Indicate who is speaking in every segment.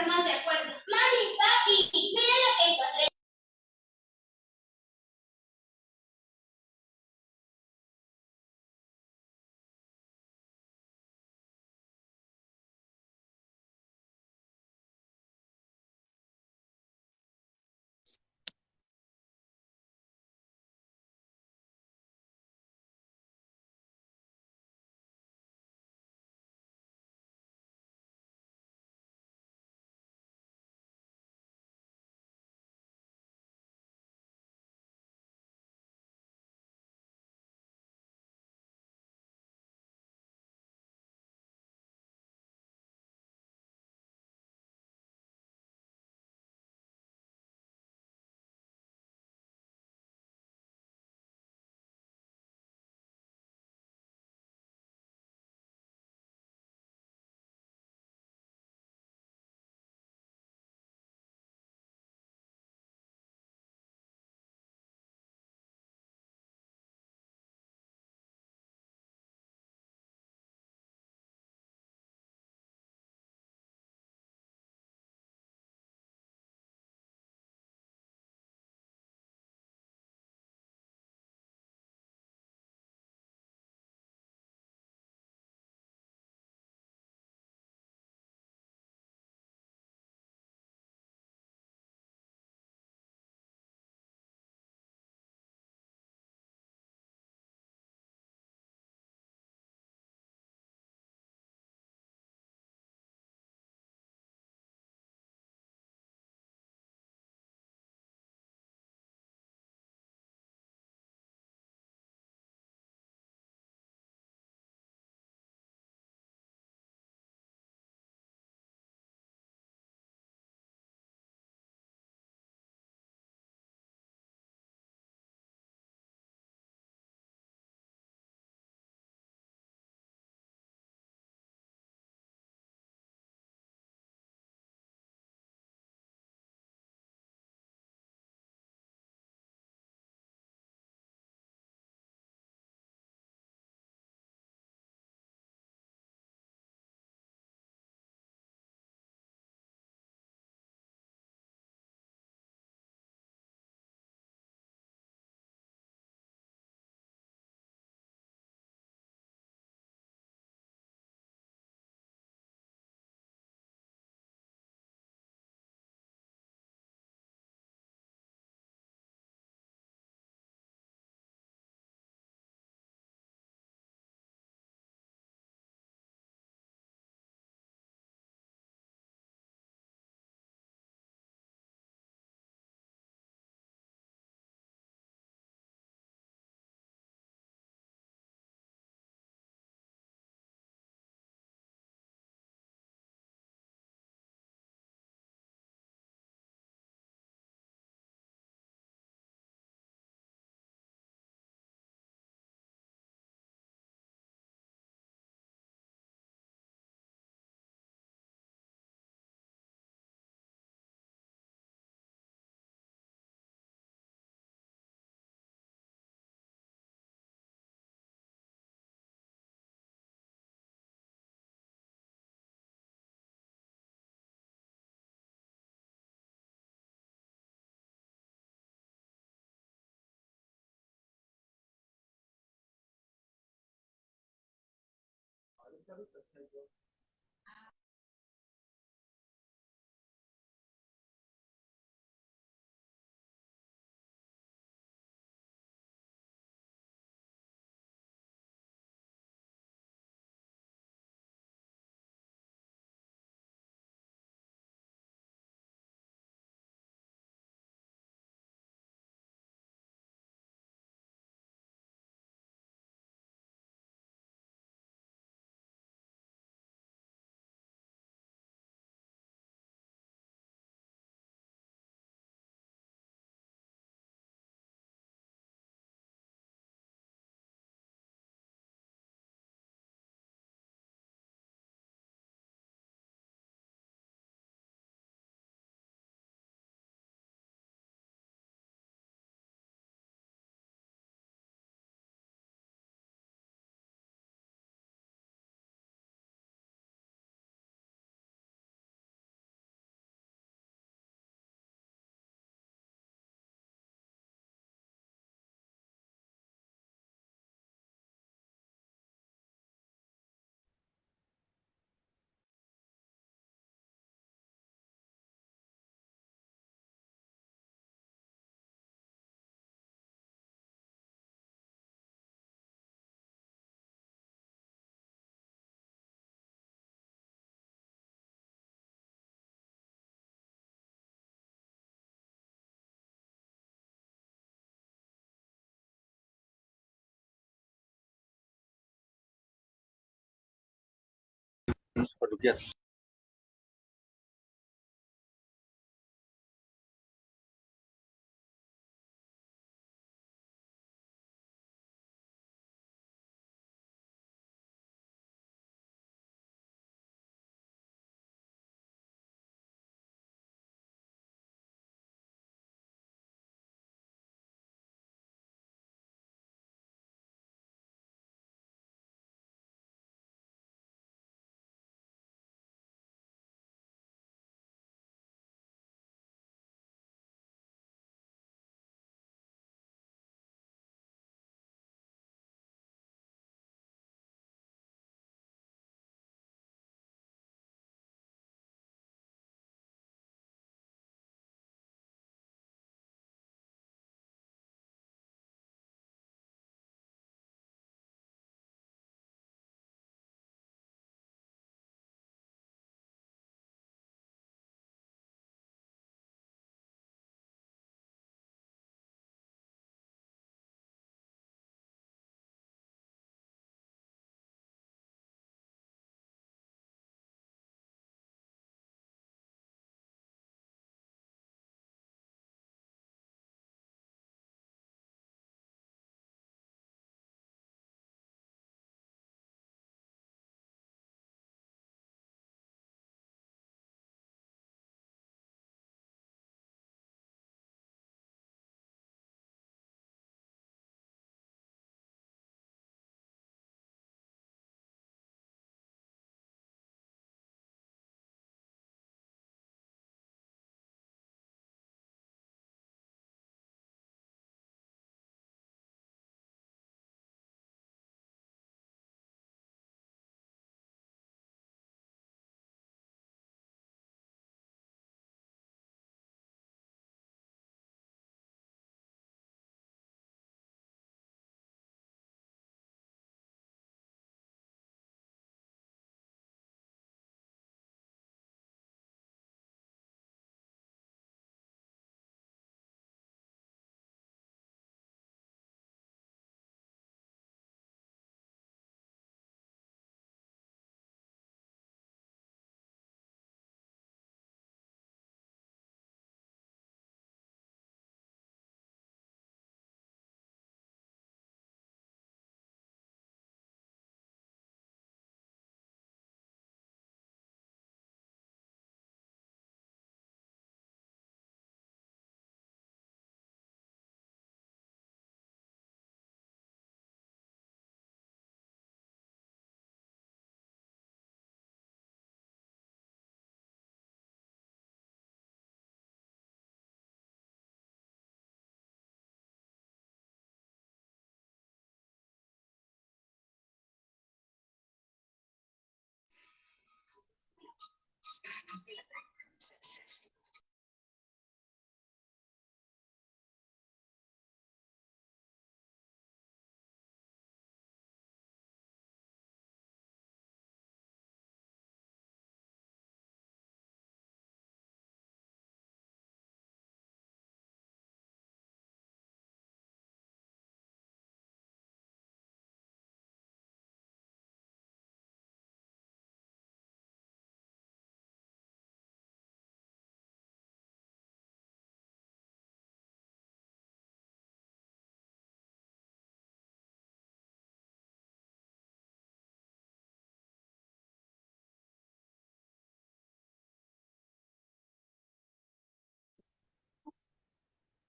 Speaker 1: estar más de acuerdo. Mami, papi, mira lo que encontré.
Speaker 2: parroquial.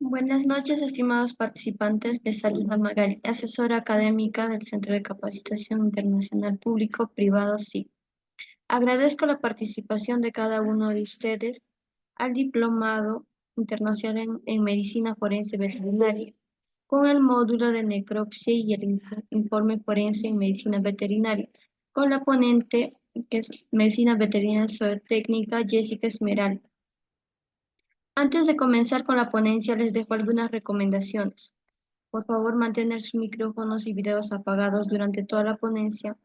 Speaker 3: Buenas noches, estimados participantes. Les saluda Magali, asesora académica del Centro de Capacitación Internacional Público-Privado SIC. Agradezco la participación de cada uno de ustedes al Diplomado Internacional en Medicina Forense Veterinaria, con el módulo de necropsia y el informe forense en Medicina Veterinaria, con la ponente que es Medicina Veterinaria Zootécnica Jessica Esmeralda. Antes de comenzar con la ponencia, les dejo algunas recomendaciones. Por favor, mantener sus micrófonos y videos apagados durante toda la ponencia.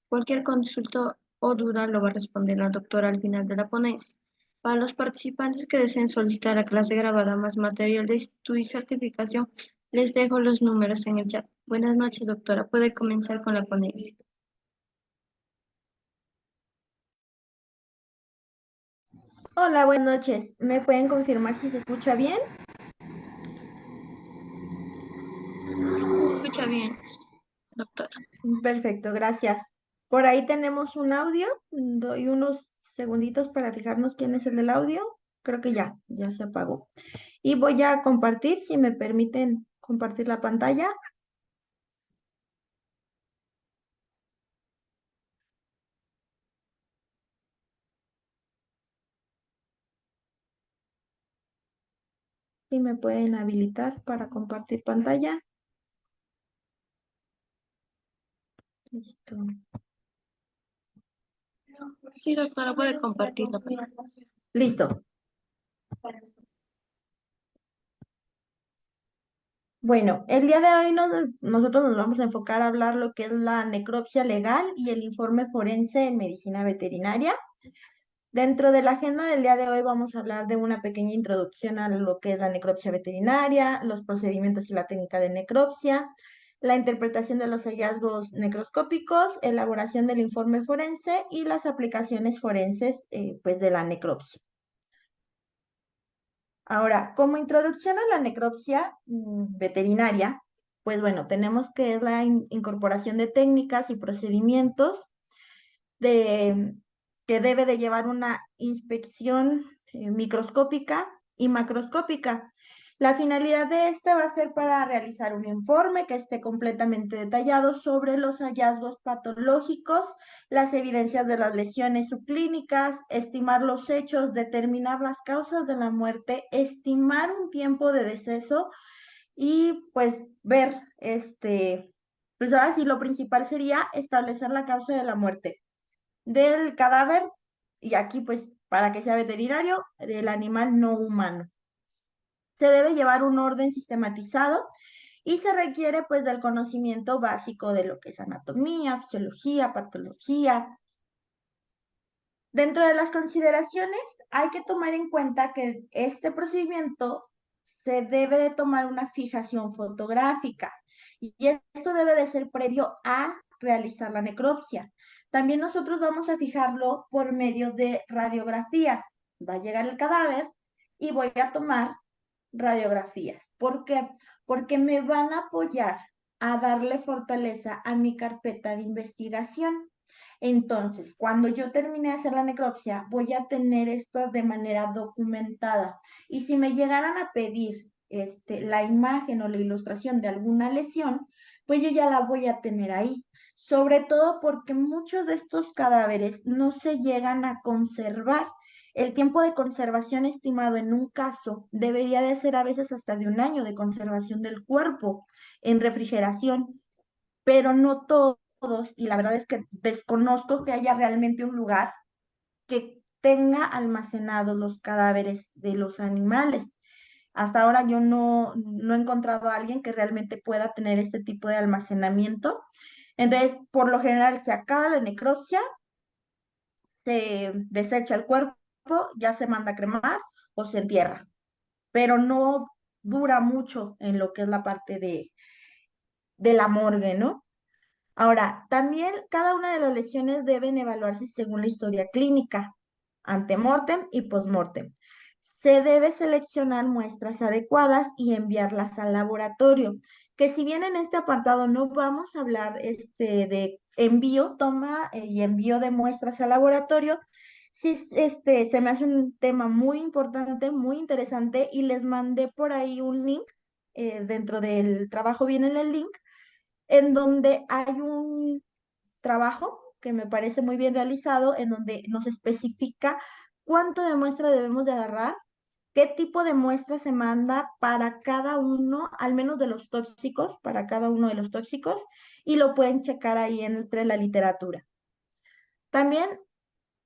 Speaker 3: Cualquier consulta o duda lo va a responder la doctora al final de la ponencia. Para los participantes que deseen solicitar la clase grabada más material de estudio y certificación, les dejo los números en el chat. Buenas noches, doctora. Puede comenzar con la ponencia.
Speaker 2: Hola, buenas noches. ¿Me pueden confirmar si se escucha bien?
Speaker 3: Se escucha bien, doctora.
Speaker 2: Perfecto, gracias. Por ahí tenemos un audio. Doy unos segunditos para fijarnos quién es el del audio. Creo que ya se apagó. Y voy a compartir, si me permiten compartir la pantalla. Si me pueden habilitar para compartir pantalla. Listo.
Speaker 3: Sí, doctora, puede compartirla.
Speaker 2: Listo. Bueno, el día de hoy nosotros nos vamos a enfocar a hablar lo que es la necropsia legal y el informe forense en medicina veterinaria. Dentro de la agenda del día de hoy vamos a hablar de una pequeña introducción a lo que es la necropsia veterinaria, los procedimientos y la técnica de necropsia, la interpretación de los hallazgos necroscópicos, elaboración del informe forense y las aplicaciones forenses pues de la necropsia. Ahora, como introducción a la necropsia veterinaria, pues bueno, tenemos que es la incorporación de técnicas y procedimientos de, que debe de llevar una inspección microscópica y macroscópica. La finalidad de este va a ser para realizar un informe que esté completamente detallado sobre los hallazgos patológicos, las evidencias de las lesiones subclínicas, estimar los hechos, determinar las causas de la muerte, estimar un tiempo de deceso y pues ver, pues ahora sí lo principal sería establecer la causa de la muerte del cadáver y aquí pues para que sea veterinario, del animal no humano. Se debe llevar un orden sistematizado y se requiere pues del conocimiento básico de lo que es anatomía, fisiología, patología. Dentro de las consideraciones hay que tomar en cuenta que este procedimiento se debe de tomar una fijación fotográfica y esto debe de ser previo a realizar la necropsia. También nosotros vamos a fijarlo por medio de radiografías. Va a llegar el cadáver y voy a tomar radiografías. ¿Por qué? Porque me van a apoyar a darle fortaleza a mi carpeta de investigación. Entonces, cuando yo termine de hacer la necropsia, voy a tener esto de manera documentada. Y si me llegaran a pedir la imagen o la ilustración de alguna lesión, pues yo ya la voy a tener ahí. Sobre todo porque muchos de estos cadáveres no se llegan a conservar. El tiempo de conservación estimado en un caso debería de ser a veces hasta de un año de conservación del cuerpo en refrigeración, pero no todos, y la verdad es que desconozco que haya realmente un lugar que tenga almacenados los cadáveres de los animales. Hasta ahora yo no he encontrado a alguien que realmente pueda tener este tipo de almacenamiento. Entonces, por lo general, se acaba la necropsia, se desecha el cuerpo, ya se manda a cremar o se entierra, pero no dura mucho en lo que es la parte de la morgue, ¿no? Ahora, también cada una de las lesiones deben evaluarse según la historia clínica, antemortem y postmortem. Se debe seleccionar muestras adecuadas y enviarlas al laboratorio, que si bien en este apartado no vamos a hablar de envío, toma y envío de muestras al laboratorio, sí se me hace un tema muy importante, muy interesante y les mandé por ahí un link, dentro del trabajo viene el link en donde hay un trabajo que me parece muy bien realizado, en donde nos especifica cuánto de muestra debemos de agarrar, qué tipo de muestra se manda para cada uno, al menos de los tóxicos, para cada uno de los tóxicos, y lo pueden checar ahí entre la literatura. También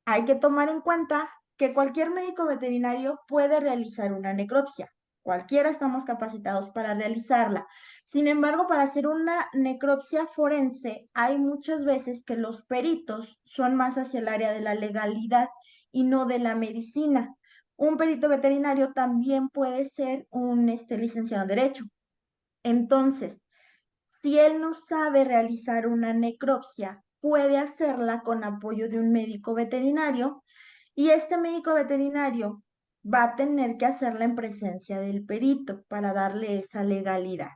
Speaker 2: hay que tomar en cuenta que cualquier médico veterinario puede realizar una necropsia. Cualquiera estamos capacitados para realizarla. Sin embargo, para hacer una necropsia forense, hay muchas veces que los peritos son más hacia el área de la legalidad y no de la medicina. Un perito veterinario también puede ser un licenciado en Derecho. Entonces, si él no sabe realizar una necropsia, puede hacerla con apoyo de un médico veterinario Y este médico veterinario va a tener que hacerla en presencia del perito para darle esa legalidad.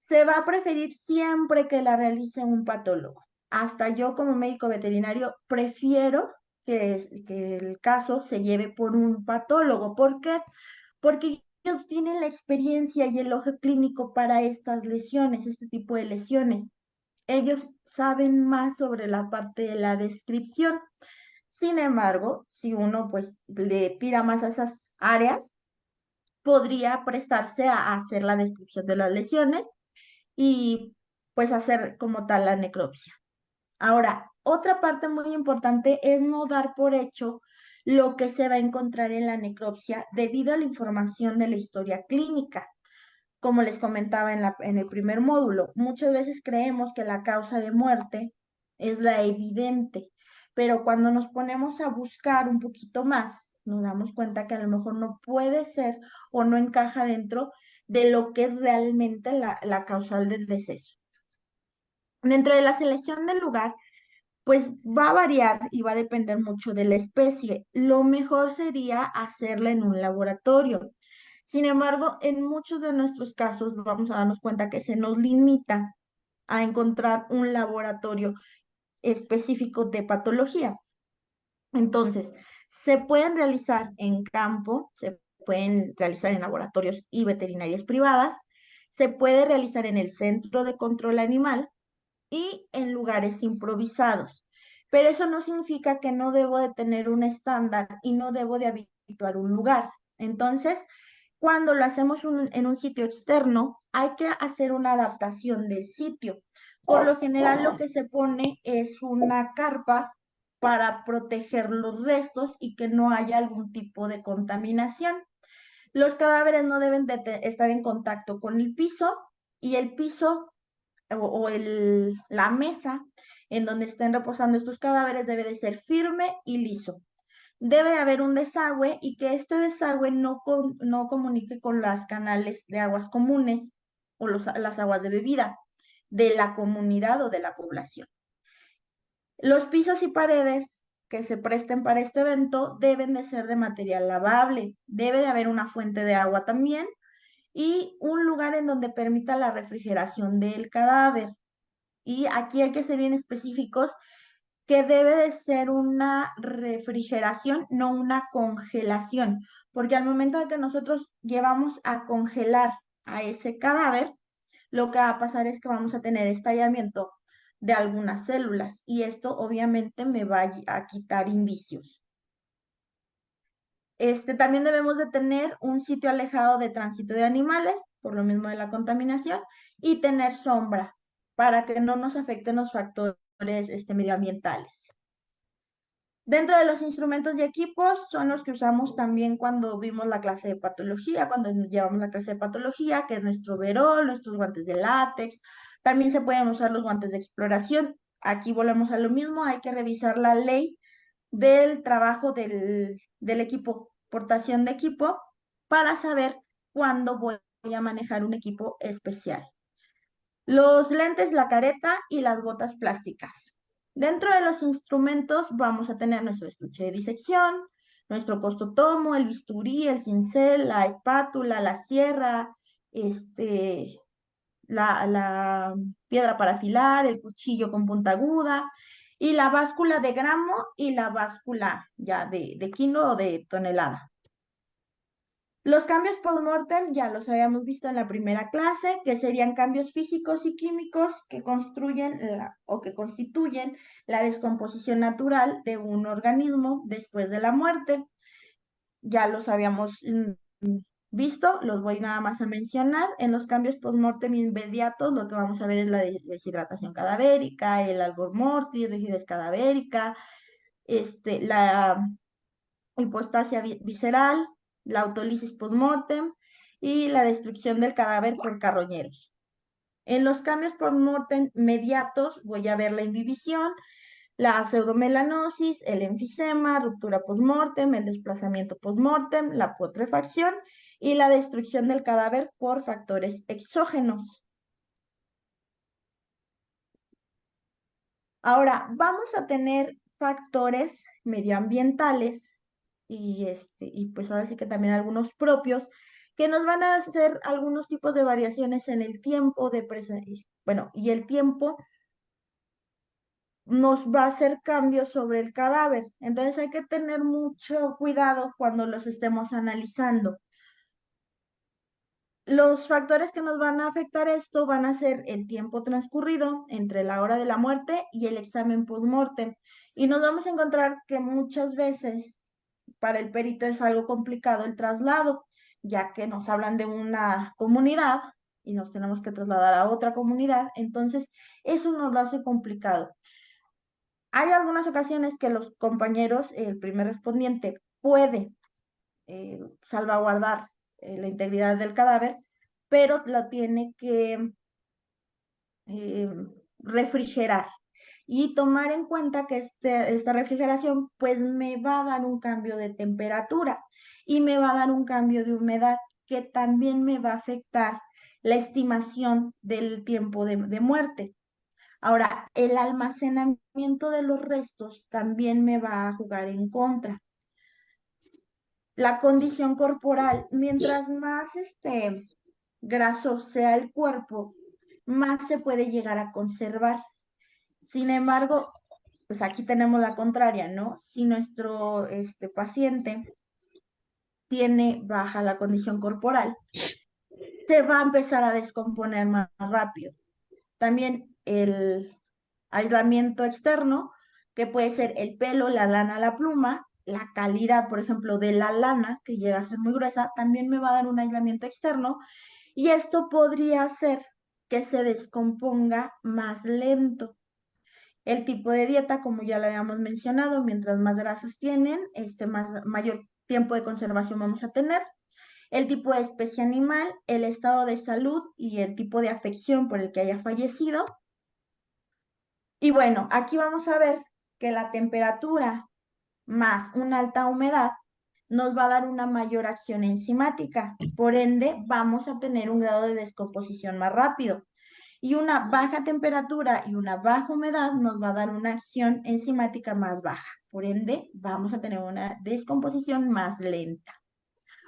Speaker 2: Se va a preferir siempre que la realice un patólogo. Hasta yo como médico veterinario prefiero que el caso se lleve por un patólogo. ¿Por qué? Porque ellos tienen la experiencia y el ojo clínico para estas lesiones, este tipo de lesiones. Ellos saben más sobre la parte de la descripción. Sin embargo, si uno pues le tira más a esas áreas, podría prestarse a hacer la descripción de las lesiones y pues hacer como tal la necropsia. Ahora, otra parte muy importante es no dar por hecho lo que se va a encontrar en la necropsia debido a la información de la historia clínica. Como les comentaba en el primer módulo, muchas veces creemos que la causa de muerte es la evidente, pero cuando nos ponemos a buscar un poquito más, nos damos cuenta que a lo mejor no puede ser o no encaja dentro de lo que es realmente la causal del deceso. Dentro de la selección del lugar, pues va a variar y va a depender mucho de la especie. Lo mejor sería hacerla en un laboratorio. Sin embargo, en muchos de nuestros casos vamos a darnos cuenta que se nos limita a encontrar un laboratorio específico de patología. Entonces, se pueden realizar en campo, se pueden realizar en laboratorios y veterinarias privadas, se puede realizar en el centro de control animal y en lugares improvisados. Pero eso no significa que no debo de tener un estándar y no debo de habituar un lugar. Entonces, cuando lo hacemos en un sitio externo, hay que hacer una adaptación del sitio. Por lo general, lo que se pone es una carpa para proteger los restos y que no haya algún tipo de contaminación. Los cadáveres no deben de estar en contacto con el piso y el piso la mesa en donde estén reposando estos cadáveres debe de ser firme y liso. Debe de haber un desagüe y que este desagüe no comunique con las canales de aguas comunes o las aguas de bebida de la comunidad o de la población. Los pisos y paredes que se presten para este evento deben de ser de material lavable. Debe de haber una fuente de agua también y un lugar en donde permita la refrigeración del cadáver. Y aquí hay que ser bien específicos que debe de ser una refrigeración, no una congelación, porque al momento de que nosotros llevamos a congelar a ese cadáver, lo que va a pasar es que vamos a tener estallamiento de algunas células y esto obviamente me va a quitar indicios. También debemos de tener un sitio alejado de tránsito de animales, por lo mismo de la contaminación, y tener sombra para que no nos afecten los factores medioambientales. Dentro de los instrumentos y equipos son los que usamos también cuando vimos la clase de patología, cuando llevamos la clase de patología, que es nuestro overol, nuestros guantes de látex. También se pueden usar los guantes de exploración. Aquí volvemos a lo mismo, hay que revisar la ley del trabajo del equipo, portación de equipo, para saber cuándo voy a manejar un equipo especial. Los lentes, la careta y las botas plásticas. Dentro de los instrumentos vamos a tener nuestro estuche de disección, nuestro costotomo, el bisturí, el cincel, la espátula, la sierra, la piedra para afilar, el cuchillo con punta aguda y la báscula de gramo y la báscula ya de kilo o de tonelada. Los cambios post-mortem ya los habíamos visto en la primera clase, que serían cambios físicos y químicos que construyen o que constituyen la descomposición natural de un organismo después de la muerte. Ya los habíamos visto, los voy nada más a mencionar. En los cambios post-mortem inmediatos, lo que vamos a ver es la deshidratación cadavérica, el albor mortis, rigidez cadavérica, la hipostasia visceral, la autólisis post-mortem y la destrucción del cadáver por carroñeros. En los cambios post-mortem mediatos voy a ver la imbibición, la pseudomelanosis, el enfisema, ruptura post-mortem, el desplazamiento post-mortem, la putrefacción y la destrucción del cadáver por factores exógenos. Ahora, vamos a tener factores medioambientales y pues ahora sí que también algunos propios que nos van a hacer algunos tipos de variaciones en el tiempo bueno, y el tiempo nos va a hacer cambios sobre el cadáver. Entonces hay que tener mucho cuidado cuando los estemos analizando. Los factores que nos van a afectar esto van a ser el tiempo transcurrido entre la hora de la muerte y el examen post-mortem. Y nos vamos a encontrar que muchas veces para el perito es algo complicado el traslado, ya que nos hablan de una comunidad y nos tenemos que trasladar a otra comunidad. Entonces, eso nos lo hace complicado. Hay algunas ocasiones que los compañeros, el primer respondiente, puede salvaguardar la integridad del cadáver, pero lo tiene que eh, refrigerar y tomar en cuenta que esta refrigeración pues me va a dar un cambio de temperatura y me va a dar un cambio de humedad que también me va a afectar la estimación del tiempo de muerte. Ahora, el almacenamiento de los restos también me va a jugar en contra. La condición corporal, mientras más graso sea el cuerpo, más se puede llegar a conservar. Sin embargo, pues aquí tenemos la contraria, ¿no? Si nuestro paciente tiene baja la condición corporal, se va a empezar a descomponer más rápido. También el aislamiento externo, que puede ser el pelo, la lana, la pluma, la calidad, por ejemplo, de la lana, que llega a ser muy gruesa, también me va a dar un aislamiento externo y esto podría hacer que se descomponga más lento. El tipo de dieta, como ya lo habíamos mencionado, mientras más grasas tienen, mayor tiempo de conservación vamos a tener. El tipo de especie animal, el estado de salud y el tipo de afección por el que haya fallecido. Y bueno, aquí vamos a ver que la temperatura más una alta humedad nos va a dar una mayor acción enzimática. Por ende, vamos a tener un grado de descomposición más rápido. Y una baja temperatura y una baja humedad nos va a dar una acción enzimática más baja. Por ende, vamos a tener una descomposición más lenta.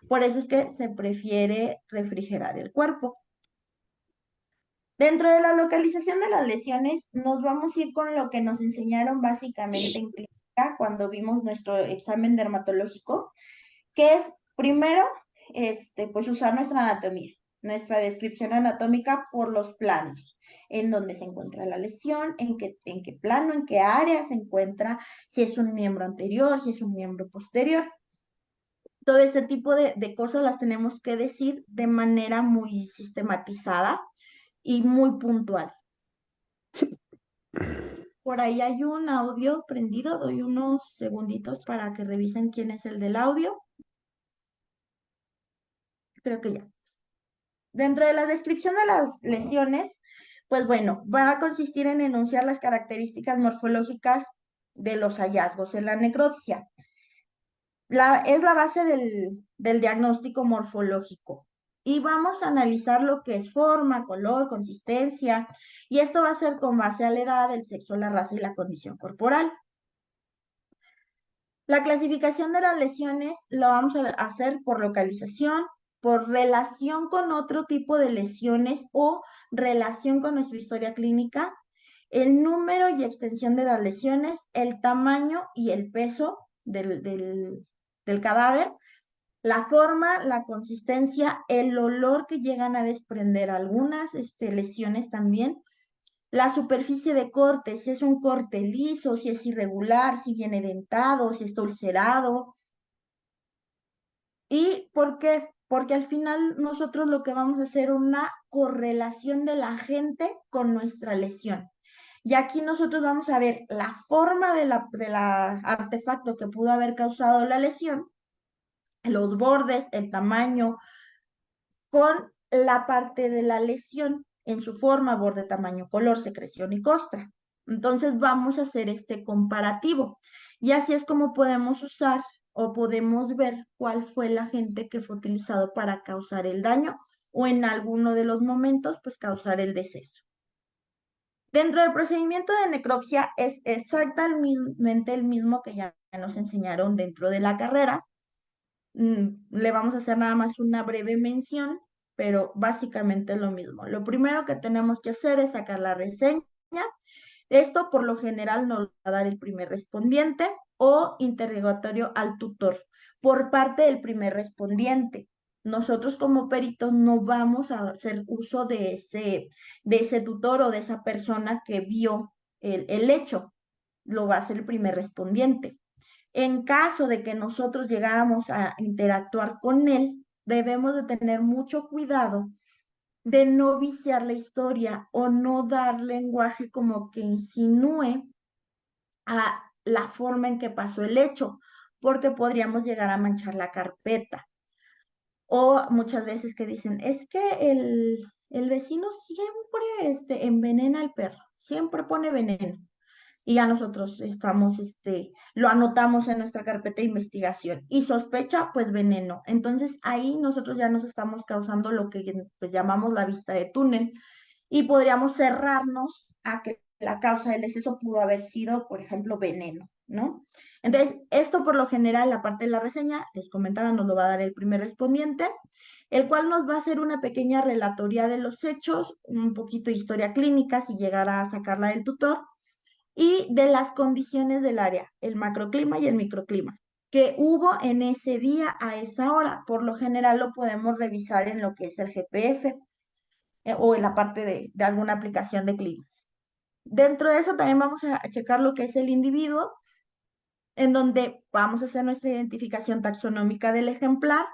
Speaker 2: Por eso es que se prefiere refrigerar el cuerpo. Dentro de la localización de las lesiones, nos vamos a ir con lo que nos enseñaron básicamente en clínica cuando vimos nuestro examen dermatológico, que es primero, pues usar nuestra anatomía, nuestra descripción anatómica por los planos, en dónde se encuentra la lesión, en qué plano, en qué área se encuentra, si es un miembro anterior, si es un miembro posterior. Todo este tipo de cosas las tenemos que decir de manera muy sistematizada y muy puntual. Por ahí hay un audio prendido, doy unos segunditos para que revisen quién es el del audio. Creo que ya. Dentro de la descripción de las lesiones, pues bueno, va a consistir en enunciar las características morfológicas de los hallazgos en la necropsia. Es la base del diagnóstico morfológico. Y vamos a analizar lo que es forma, color, consistencia, y esto va a ser con base a la edad, el sexo, la raza y la condición corporal. La clasificación de las lesiones lo vamos a hacer por localización, por relación con otro tipo de lesiones o relación con nuestra historia clínica, el número y extensión de las lesiones, el tamaño y el peso del cadáver, la forma, la consistencia, el olor que llegan a desprender algunas lesiones también, la superficie de corte, si es un corte liso, si es irregular, si viene dentado, si está ulcerado. ¿Y por qué? Porque al final nosotros lo que vamos a hacer es una correlación de la gente con nuestra lesión. Y aquí nosotros vamos a ver la forma de la artefacto que pudo haber causado la lesión, los bordes, el tamaño, con la parte de la lesión en su forma, borde, tamaño, color, secreción y costra. Entonces vamos a hacer este comparativo y así es como podemos usar o podemos ver cuál fue el agente que fue utilizado para causar el daño o en alguno de los momentos pues causar el deceso. Dentro del procedimiento de necropsia es exactamente el mismo que ya nos enseñaron dentro de la carrera. Le vamos a hacer nada más una breve mención, pero básicamente es lo mismo. Lo primero que tenemos que hacer es sacar la reseña. Esto por lo general nos va a dar el primer respondiente o interrogatorio al tutor por parte del primer respondiente. Nosotros como peritos no vamos a hacer uso de ese tutor o de esa persona que vio el hecho. Lo va a hacer el primer respondiente. En caso de que nosotros llegáramos a interactuar con él, debemos de tener mucho cuidado de no viciar la historia o no dar lenguaje como que insinúe a la forma en que pasó el hecho, porque podríamos llegar a manchar la carpeta. O muchas veces que dicen, es que el vecino siempre envenena al perro, siempre pone veneno y ya nosotros lo anotamos en nuestra carpeta de investigación y sospecha, pues veneno. Entonces ahí nosotros ya nos estamos causando lo que pues, llamamos la vista de túnel y podríamos cerrarnos a que la causa del deceso pudo haber sido, por ejemplo, veneno, ¿no? Entonces, esto por lo general, la parte de la reseña, les comentaba, nos lo va a dar el primer respondiente, el cual nos va a hacer una pequeña relatoría de los hechos, un poquito de historia clínica, si llegara a sacarla del tutor, y de las condiciones del área, el macroclima y el microclima, que hubo en ese día a esa hora. Por lo general lo podemos revisar en lo que es el GPS o en la parte de alguna aplicación de climas. Dentro de eso también vamos a checar lo que es el individuo, en donde vamos a hacer nuestra identificación taxonómica del ejemplar,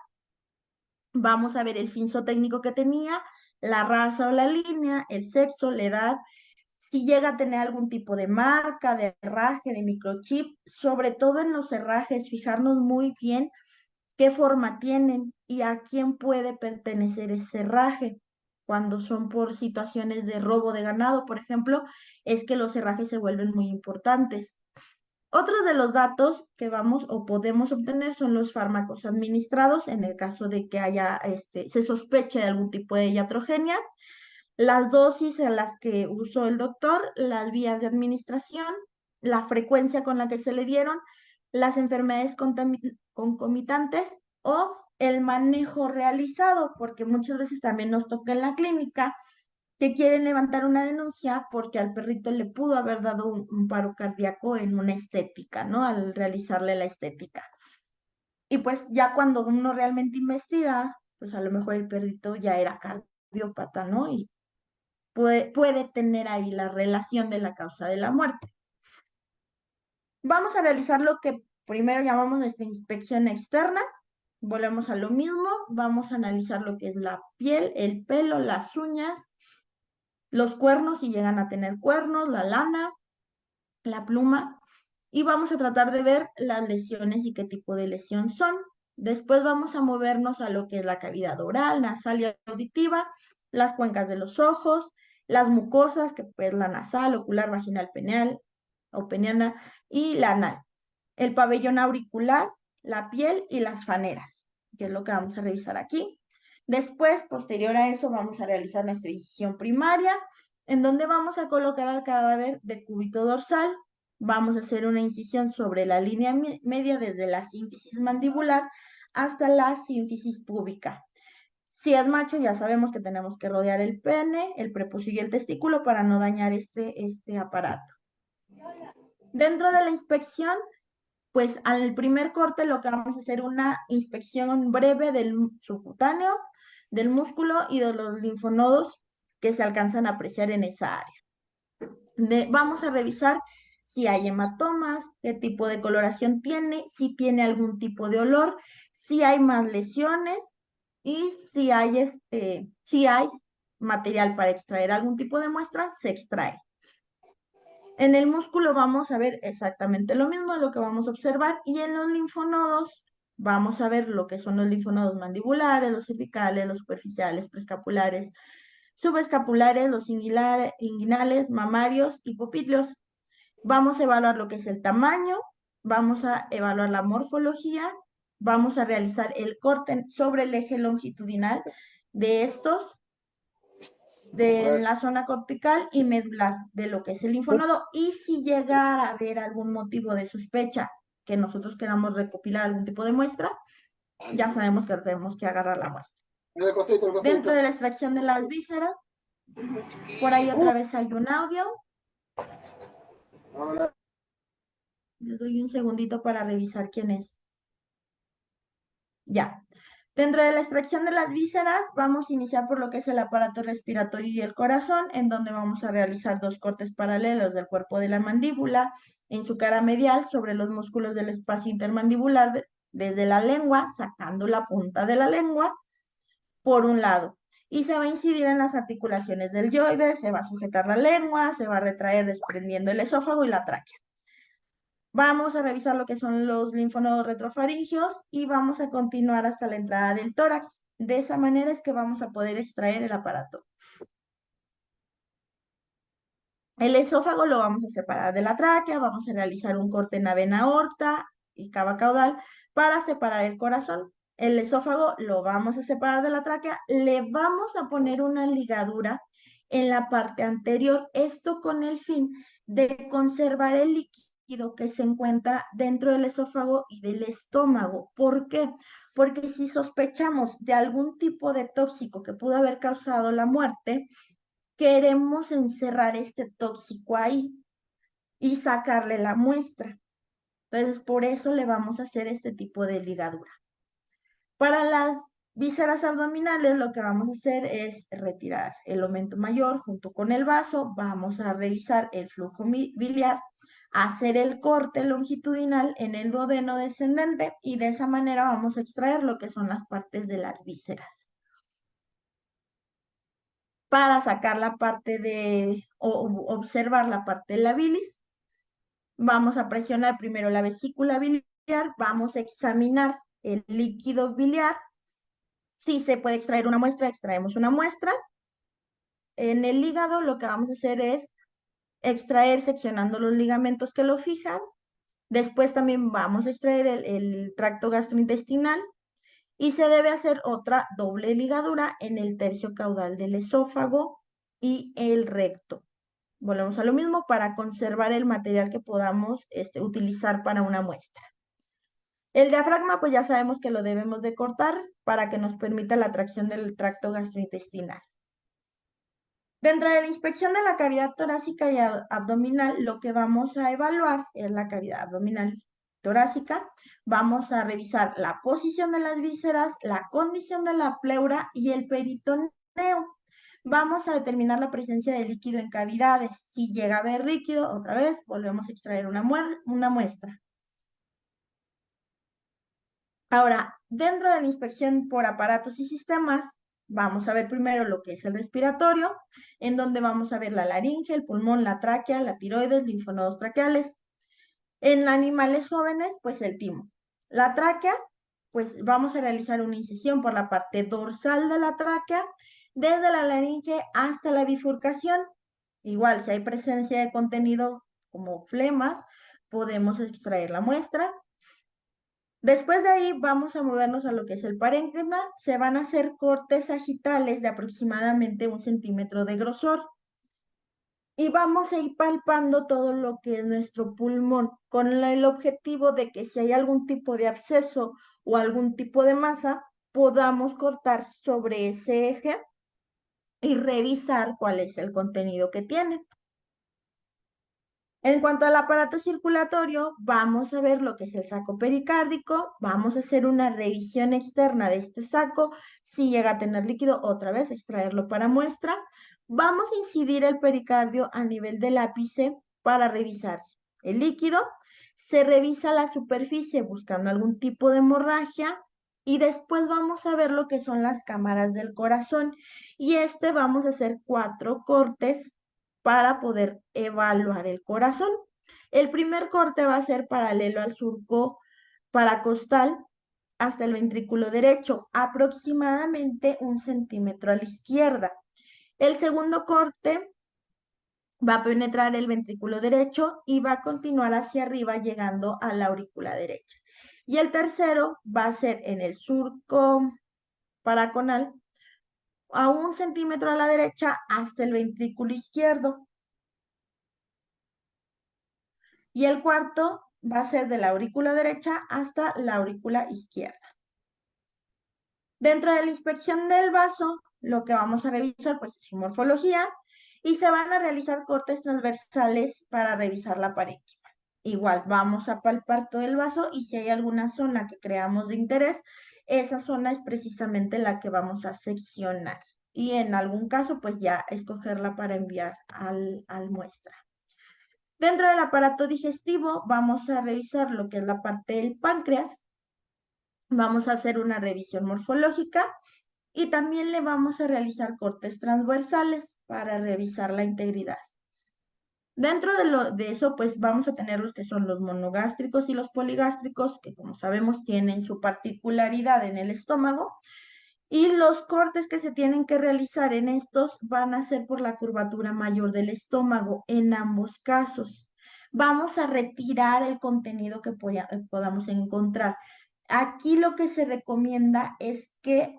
Speaker 2: vamos a ver el fin zootécnico que tenía, la raza o la línea, el sexo, la edad, si llega a tener algún tipo de marca, de herraje, de microchip, sobre todo en los herrajes, fijarnos muy bien qué forma tienen y a quién puede pertenecer ese herraje. Cuando son por situaciones de robo de ganado, por ejemplo, es que los herrajes se vuelven muy importantes. Otros de los datos que vamos o podemos obtener son los fármacos administrados en el caso de que se sospeche de algún tipo de iatrogenia, las dosis a las que usó el doctor, las vías de administración, la frecuencia con la que se le dieron, las enfermedades concomitantes o el manejo realizado, porque muchas veces también nos toca en la clínica que quieren levantar una denuncia porque al perrito le pudo haber dado un paro cardíaco en una estética, ¿no? Al realizarle la estética. Y pues ya cuando uno realmente investiga, pues a lo mejor el perrito ya era cardiópata, ¿no? Y puede tener ahí la relación de la causa de la muerte. Vamos a realizar lo que primero llamamos nuestra inspección externa. Volvemos a lo mismo. Vamos a analizar lo que es la piel, el pelo, las uñas, los cuernos, si llegan a tener cuernos, la lana, la pluma. Y vamos a tratar de ver las lesiones y qué tipo de lesión son. Después vamos a movernos a lo que es la cavidad oral, nasal y auditiva, las cuencas de los ojos, las mucosas, que pues la nasal, ocular, vaginal, peneal o peniana y la anal, el pabellón auricular, la piel y las faneras, que es lo que vamos a revisar aquí. Después, posterior a eso, vamos a realizar nuestra incisión primaria, en donde vamos a colocar al cadáver de cúbito dorsal. Vamos a hacer una incisión sobre la línea media desde la sínfisis mandibular hasta la sínfisis púbica. Si es macho, ya sabemos que tenemos que rodear el pene, el prepucio y el testículo para no dañar este aparato. Dentro de la inspección, pues al primer corte lo que vamos a hacer una inspección breve del subcutáneo, del músculo y de los linfonodos que se alcanzan a apreciar en esa área. Vamos a revisar si hay hematomas, qué tipo de coloración tiene, si tiene algún tipo de olor, si hay más lesiones y si hay material para extraer algún tipo de muestra, se extrae. En el músculo vamos a ver exactamente lo mismo, lo que vamos a observar, y en los linfonodos vamos a ver lo que son los linfonodos mandibulares, los cervicales, los superficiales, preescapulares, subescapulares, los inguinales, mamarios y pupitlios. Vamos a evaluar lo que es el tamaño, vamos a evaluar la morfología, vamos a realizar el corte sobre el eje longitudinal de estos de la zona cortical y medular de lo que es el linfonodo. Y si llegara a haber algún motivo de sospecha que nosotros queramos recopilar algún tipo de muestra, ya sabemos que tenemos que agarrar la muestra. Dentro de la extracción de las vísceras, por ahí otra vez hay un audio. Les doy un segundito para revisar quién es. Ya. Dentro de la extracción de las vísceras, vamos a iniciar por lo que es el aparato respiratorio y el corazón, en donde vamos a realizar 2 cortes paralelos del cuerpo de la mandíbula en su cara medial sobre los músculos del espacio intermandibular desde la lengua, sacando la punta de la lengua por un lado. Y se va a incidir en las articulaciones del yoides, se va a sujetar la lengua, se va a retraer desprendiendo el esófago y la tráquea. Vamos a revisar lo que son los linfonodos retrofaringeos y vamos a continuar hasta la entrada del tórax. De esa manera es que vamos a poder extraer el aparato. El esófago lo vamos a separar de la tráquea, vamos a realizar un corte en la vena aorta y cava caudal para separar el corazón. El esófago lo vamos a separar de la tráquea, le vamos a poner una ligadura en la parte anterior, esto con el fin de conservar el líquido que se encuentra dentro del esófago y del estómago. ¿Por qué? Porque si sospechamos de algún tipo de tóxico que pudo haber causado la muerte, queremos encerrar este tóxico ahí y sacarle la muestra. Entonces, por eso le vamos a hacer este tipo de ligadura. Para las vísceras abdominales, lo que vamos a hacer es retirar el aumento mayor junto con el vaso. Vamos a revisar el flujo biliar, hacer el corte longitudinal en el duodeno descendente y de esa manera vamos a extraer lo que son las partes de las vísceras. Para sacar la parte o observar la parte de la bilis, vamos a presionar primero la vesícula biliar, vamos a examinar el líquido biliar. Si se puede extraer una muestra, extraemos una muestra. En el hígado lo que vamos a hacer es extraer seccionando los ligamentos que lo fijan. Después también vamos a extraer el tracto gastrointestinal y se debe hacer otra doble ligadura en el tercio caudal del esófago y el recto. Volvemos a lo mismo para conservar el material que podamos utilizar para una muestra. El diafragma, pues ya sabemos que lo debemos de cortar para que nos permita la tracción del tracto gastrointestinal. Dentro de la inspección de la cavidad torácica y abdominal, lo que vamos a evaluar es la cavidad abdominal torácica. Vamos a revisar la posición de las vísceras, la condición de la pleura y el peritoneo. Vamos a determinar la presencia de líquido en cavidades. Si llega a haber líquido, otra vez volvemos a extraer una muestra. Ahora, dentro de la inspección por aparatos y sistemas, vamos a ver primero lo que es el respiratorio, en donde vamos a ver la laringe, el pulmón, la tráquea, la tiroides, linfonodos traqueales. En animales jóvenes, pues el timo. La tráquea, pues vamos a realizar una incisión por la parte dorsal de la tráquea, desde la laringe hasta la bifurcación. Igual, si hay presencia de contenido como flemas, podemos extraer la muestra. Después de ahí vamos a movernos a lo que es el parénquima. Se van a hacer cortes sagitales de aproximadamente 1 centímetro de grosor. Y vamos a ir palpando todo lo que es nuestro pulmón con el objetivo de que si hay algún tipo de absceso o algún tipo de masa, podamos cortar sobre ese eje y revisar cuál es el contenido que tiene. En cuanto al aparato circulatorio, vamos a ver lo que es el saco pericárdico, vamos a hacer una revisión externa de este saco, si llega a tener líquido, otra vez extraerlo para muestra. Vamos a incidir el pericardio a nivel del ápice para revisar el líquido. Se revisa la superficie buscando algún tipo de hemorragia y después vamos a ver lo que son las cámaras del corazón y vamos a hacer 4 cortes para poder evaluar el corazón. El primer corte va a ser paralelo al surco paracostal hasta el ventrículo derecho, aproximadamente 1 centímetro a la izquierda. El segundo corte va a penetrar el ventrículo derecho y va a continuar hacia arriba llegando a la aurícula derecha. Y el tercero va a ser en el surco paraconal a 1 centímetro a la derecha hasta el ventrículo izquierdo. Y el cuarto va a ser de la aurícula derecha hasta la aurícula izquierda. Dentro de la inspección del vaso, lo que vamos a revisar pues es su morfología y se van a realizar cortes transversales para revisar la parénquima. Igual, vamos a palpar todo el vaso y si hay alguna zona que creamos de interés, esa zona es precisamente la que vamos a seccionar. Y en algún caso, pues ya escogerla para enviar al muestra. Dentro del aparato digestivo vamos a revisar lo que es la parte del páncreas. Vamos a hacer una revisión morfológica y también le vamos a realizar cortes transversales para revisar la integridad. Dentro de eso, pues vamos a tener los que son los monogástricos y los poligástricos, que como sabemos tienen su particularidad en el estómago, y los cortes que se tienen que realizar en estos van a ser por la curvatura mayor del estómago en ambos casos. Vamos a retirar el contenido que podamos encontrar. Aquí lo que se recomienda es que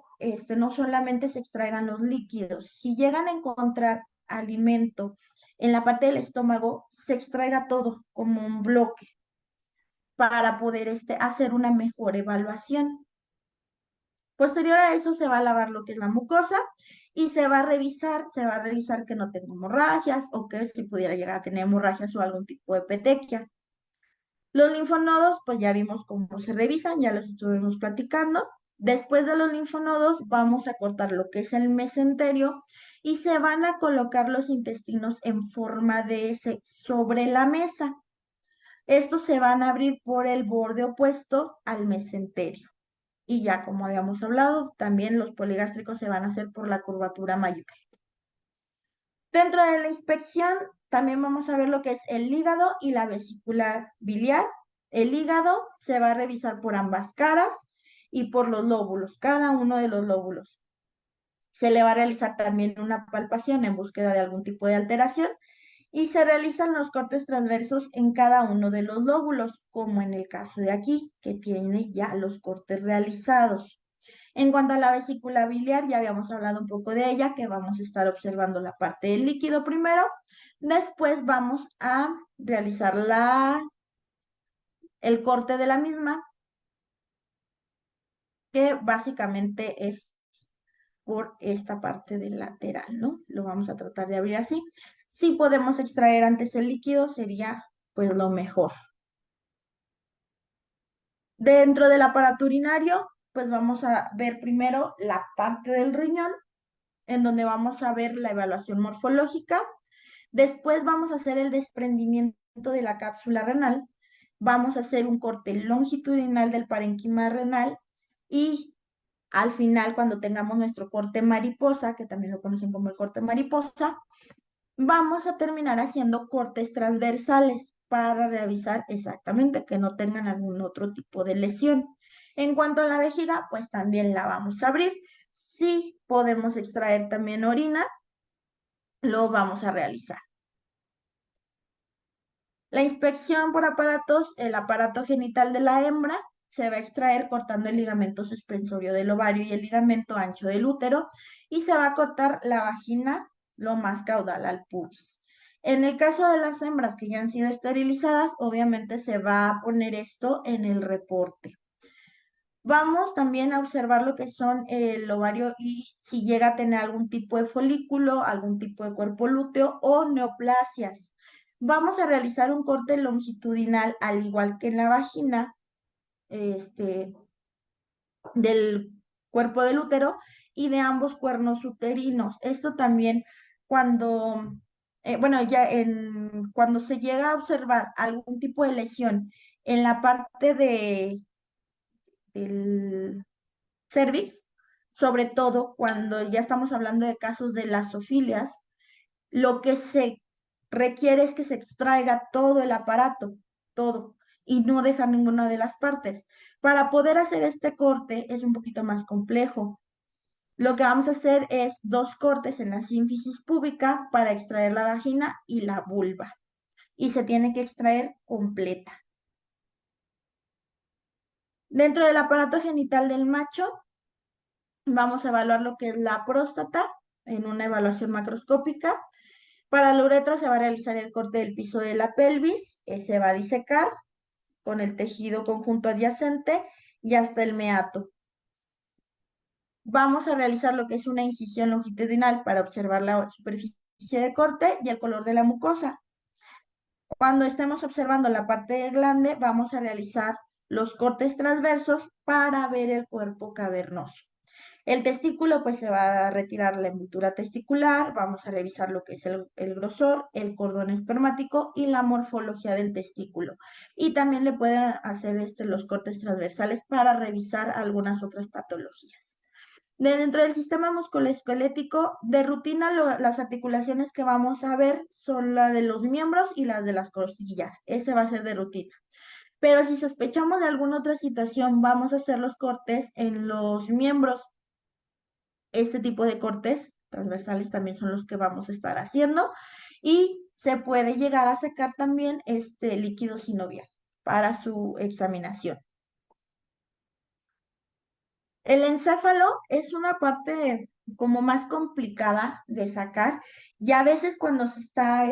Speaker 2: no solamente se extraigan los líquidos, si llegan a encontrar alimento en la parte del estómago, se extraiga todo como un bloque para poder hacer una mejor evaluación. Posterior a eso se va a lavar lo que es la mucosa y se va a revisar que no tenga hemorragias o que si pudiera llegar a tener hemorragias o algún tipo de petequia. Los linfonodos, pues ya vimos cómo se revisan, ya los estuvimos platicando. Después de los linfonodos vamos a cortar lo que es el mesenterio y se van a colocar los intestinos en forma de S sobre la mesa. Estos se van a abrir por el borde opuesto al mesenterio. Y ya como habíamos hablado, también los poligástricos se van a hacer por la curvatura mayor. Dentro de la inspección también vamos a ver lo que es el hígado y la vesícula biliar. El hígado se va a revisar por ambas caras y por los lóbulos, cada uno de los lóbulos. Se le va a realizar también una palpación en búsqueda de algún tipo de alteración y se realizan los cortes transversos en cada uno de los lóbulos, como en el caso de aquí, que tiene ya los cortes realizados. En cuanto a la vesícula biliar, ya habíamos hablado un poco de ella, que vamos a estar observando la parte del líquido primero. Después vamos a realizar el corte de la misma, que básicamente es por esta parte del lateral, ¿no? Lo vamos a tratar de abrir así. Si podemos extraer antes el líquido, sería pues lo mejor. Dentro del aparato urinario, pues vamos a ver primero la parte del riñón, en donde vamos a ver la evaluación morfológica. Después vamos a hacer el desprendimiento de la cápsula renal. Vamos a hacer un corte longitudinal del parénquima renal y al final, cuando tengamos nuestro corte mariposa, que también lo conocen como el corte mariposa, vamos a terminar haciendo cortes transversales para revisar exactamente que no tengan algún otro tipo de lesión. En cuanto a la vejiga, pues también la vamos a abrir. Si podemos extraer también orina, lo vamos a realizar. La inspección por aparatos, el aparato genital de la hembra se va a extraer cortando el ligamento suspensorio del ovario y el ligamento ancho del útero y se va a cortar la vagina lo más caudal al pubis. En el caso de las hembras que ya han sido esterilizadas, obviamente se va a poner esto en el reporte. Vamos también a observar lo que son el ovario y si llega a tener algún tipo de folículo, algún tipo de cuerpo lúteo o neoplasias. Vamos a realizar un corte longitudinal, al igual que en la vagina, del cuerpo del útero y de ambos cuernos uterinos. Esto también cuando, cuando se llega a observar algún tipo de lesión en la parte del cervix, sobre todo cuando ya estamos hablando de casos de las zoofilas, lo que se requiere es que se extraiga todo el aparato, todo, y no dejar ninguna de las partes. Para poder hacer este corte es un poquito más complejo. Lo que vamos a hacer es 2 cortes en la sínfisis púbica para extraer la vagina y la vulva. Y se tiene que extraer completa. Dentro del aparato genital del macho, Vamos a evaluar lo que es la próstata en una evaluación macroscópica. Para la uretra se va a realizar el corte del piso de la pelvis, se va a disecar con el tejido conjunto adyacente y hasta el meato. Vamos a realizar lo que es una incisión longitudinal para observar la superficie de corte y el color de la mucosa. Cuando estemos observando la parte del glande, vamos a realizar los cortes transversos para ver el cuerpo cavernoso. El testículo, pues se va a retirar la envoltura testicular, vamos a revisar lo que es el grosor, el cordón espermático y la morfología del testículo. Y también le pueden hacer los cortes transversales para revisar algunas otras patologías. Dentro del sistema musculoesquelético, de rutina las articulaciones que vamos a ver son la de los miembros y las de las costillas. Ese va a ser de rutina. Pero si sospechamos de alguna otra situación, vamos a hacer los cortes en los miembros. Este tipo de cortes transversales también son los que vamos a estar haciendo y se puede llegar a sacar también este líquido sinovial para su examinación. El encéfalo es una parte como más complicada de sacar y a veces cuando se está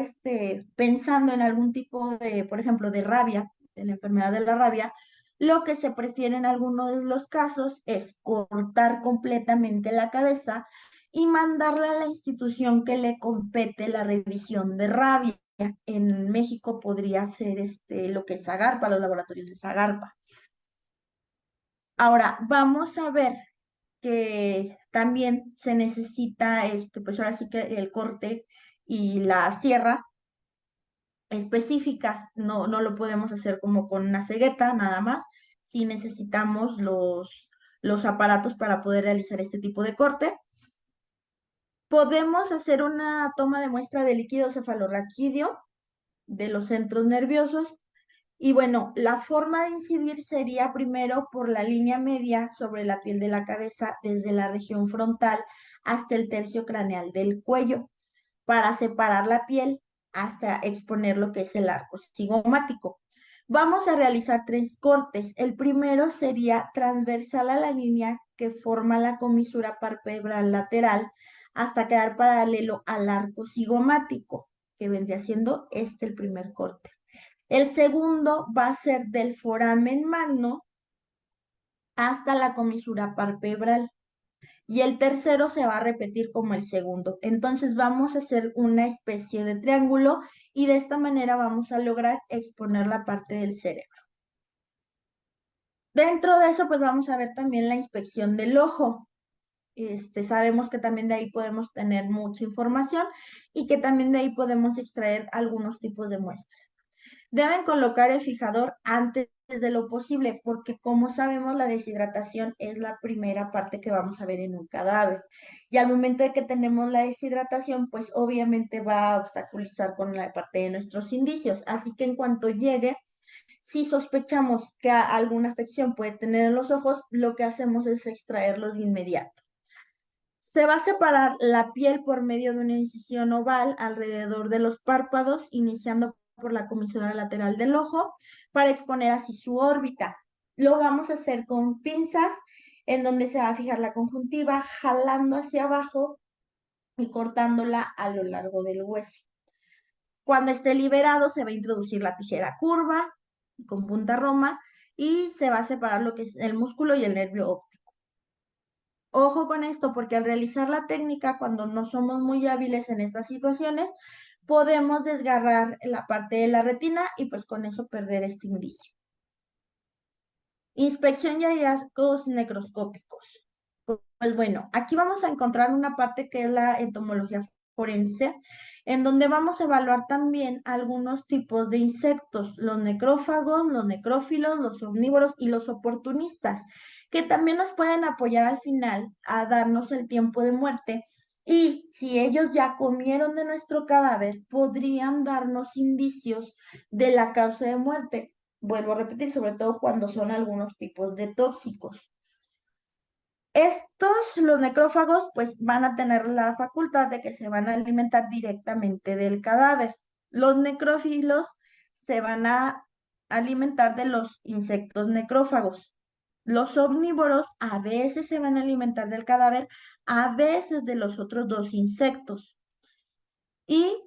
Speaker 2: pensando en algún tipo de, por ejemplo, de rabia, de la enfermedad de la rabia, lo que se prefiere en algunos de los casos es cortar completamente la cabeza y mandarla a la institución que le compete la revisión de rabia. En México podría ser lo que es Zagarpa, los laboratorios de Zagarpa. Ahora, vamos a ver que también se necesita, pues ahora sí que el corte y la sierra específicas, no lo podemos hacer como con una cegueta nada más, si necesitamos los aparatos para poder realizar este tipo de corte. Podemos hacer una toma de muestra de líquido cefalorraquídeo de los centros nerviosos. Y bueno, la forma de incidir sería primero por la línea media sobre la piel de la cabeza, desde la región frontal hasta el tercio craneal del cuello, para separar la piel hasta exponer lo que es el arco cigomático. Vamos a realizar 3 cortes. El primero sería transversal a la línea que forma la comisura palpebral lateral hasta quedar paralelo al arco cigomático, que vendría siendo el primer corte. El segundo va a ser del foramen magno hasta la comisura palpebral. Y el tercero se va a repetir como el segundo. Entonces vamos a hacer una especie de triángulo y de esta manera vamos a lograr exponer la parte del cerebro. Dentro de eso, pues vamos a ver también la inspección del ojo. Sabemos que también de ahí podemos tener mucha información y que también de ahí podemos extraer algunos tipos de muestras. Deben colocar el fijador antes de lo posible, porque como sabemos, la deshidratación es la primera parte que vamos a ver en un cadáver. Y al momento de que tenemos la deshidratación, pues obviamente va a obstaculizar con la parte de nuestros indicios. Así que en cuanto llegue, si sospechamos que alguna afección puede tener en los ojos, lo que hacemos es extraerlos de inmediato. Se va a separar la piel por medio de una incisión oval alrededor de los párpados, iniciando por la comisura lateral del ojo, para exponer así su órbita. Lo vamos a hacer con pinzas, en donde se va a fijar la conjuntiva, jalando hacia abajo y cortándola a lo largo del hueso. Cuando esté liberado, se va a introducir la tijera curva con punta roma y se va a separar lo que es el músculo y el nervio óptico. Ojo con esto, porque al realizar la técnica, cuando no somos muy hábiles en estas situaciones, podemos desgarrar la parte de la retina y pues con eso perder este indicio. Inspección y hallazgos necroscópicos. Pues bueno, aquí vamos a encontrar una parte que es la entomología forense, en donde vamos a evaluar también algunos tipos de insectos, los necrófagos, los necrófilos, los omnívoros y los oportunistas, que también nos pueden apoyar al final a darnos el tiempo de muerte. Y si ellos ya comieron de nuestro cadáver, podrían darnos indicios de la causa de muerte. Vuelvo a repetir, sobre todo cuando son algunos tipos de tóxicos. Los necrófagos, pues van a tener la facultad de que se van a alimentar directamente del cadáver. Los necrófilos se van a alimentar de los insectos necrófagos. Los omnívoros a veces se van a alimentar del cadáver, a veces de los otros dos insectos. Y